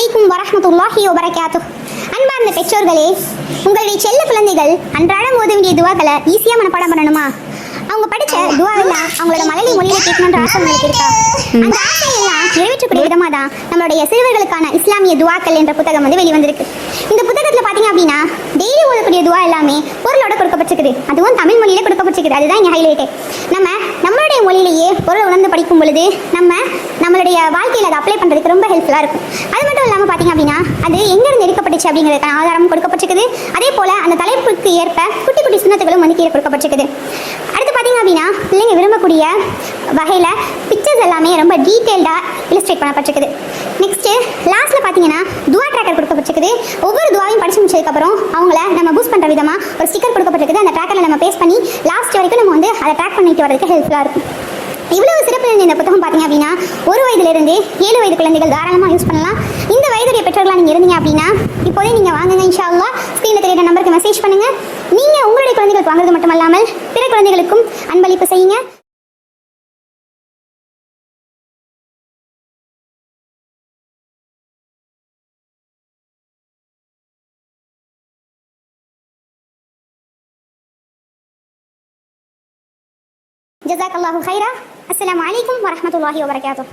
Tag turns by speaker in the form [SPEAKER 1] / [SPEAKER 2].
[SPEAKER 1] அலைக்கும் வரஹ்மத்துல்லாஹி வபரகாத்துஹ். அன்பார்ந்த பெற்றோர்களே, உங்களுடைய செல்ல குழந்தைகள் அன்றாடம் ஓத வேண்டிய துவாக்களை ஈஸியாக மனப்பாடம் பண்ணணுமா? அவங்க படிச்ச துவாவெல்லாம் அவங்களோட மழலை மொழியில கேட்கணுன்ற ஆசை உங்களுக்கு இருக்கா? அந்த ஆசையெல்லாம் நிறைவேற்றக்கூடிய விதமாக தான் நம்மளுடைய சிறுவர்களுக்கான இஸ்லாமிய துவாக்கள் என்ற புத்தகம் வெளிவந்திருக்கு. இந்த புத்தகத்தில் பார்த்தீங்க அப்படின்னா டெய்லி ஓதக்கூடிய துவா எல்லாமே பொருளோட கொடுக்கப்பட்டிருக்குது. அதுவும் தமிழ் மொழியில கொடுக்கப்பட்டிருக்குது. அதுதான் இங்கே ஹைலைட்டு. நம்மளுடைய மொழியிலேயே பொருளை உணர்ந்து படிக்கும் பொழுது நம்மளுடைய வாழ்க்கையில் அதை அப்ளை பண்ணுறதுக்கு ரொம்ப ஹெல்ப்ஃபுல்லாக இருக்கும். அது மட்டும் இல்லாமல் பார்த்தீங்க அப்படின்னா அது எங்கேருந்து எடுக்கப்பட்டுச்சு அப்படிங்கிறதுக்கான ஆதாரமும் கொடுக்கப்பட்டிருக்குது. அதே போல் அந்த தலைப்புக்கு ஏற்ப குட்டி குட்டி சுண்ணத்துகளும் கீழே கொடுக்கப்பட்டிருக்குது. அடுத்து பார்த்தீங்க அப்படின்னா பிள்ளைங்க விரும்பக்கூடிய வகையில் பிக்சர்ஸ் எல்லாமே ரொம்ப டீட்டெயில்டாக இல்லஸ்ட்ரேட் பண்ணப்பட்டிருக்குது. நெக்ஸ்ட்டு லாஸ்ட்டில் பார்த்தீங்கன்னா துவா ட்ராக்கர் கொடுக்கப்பட்டிருக்குது. ஒவ்வொரு துவாவையும் படித்து முடிச்சதுக்கப்புறம் அவங்கள நம்ம பூஸ்ட் பண்ணுற விதமாக ஒரு ஸ்டிக்கர் கொடுக்கப்பட்டிருக்குது. அந்த ட்ராக்கரில் நம்ம பேஸ்ட் பண்ணி லாஸ்ட் வரைக்கும் நம்ம அதை ட்ராக் பண்ணிட்டு வரதுக்கு ஹெல்ப்ஃபுல்லாக இருக்கும். இவ்வளவு சிறப்பு இந்த புத்தகம் பார்த்தீங்க அப்படின்னா 1 வயதிலிருந்து 7 வயது குழந்தைகள் தாராளமாக யூஸ் பண்ணலாம். இந்த வயதுடைய பெற்றோர்களாக நீங்கள் இருந்தீங்க அப்படின்னா இப்போதே நீங்கள் வாங்குங்க. இன்ஷா அல்லாஹ் ஸ்க்ரீனில் தெரியுற நம்பருக்கு மெசேஜ் பண்ணுங்கள். நீங்கள் உங்களுடைய குழந்தைகளுக்கு வாங்குறது மட்டுமல்லாமல் பிற குழந்தைகளுக்கும் அன்பளிப்பு செய்யுங்க. ஜஸாக்கல்லாஹு ஹைரா. அஸ்ஸலாமு அலைக்கும் வரஹ்மத்துல்லாஹி வபரகாத்துஹ்.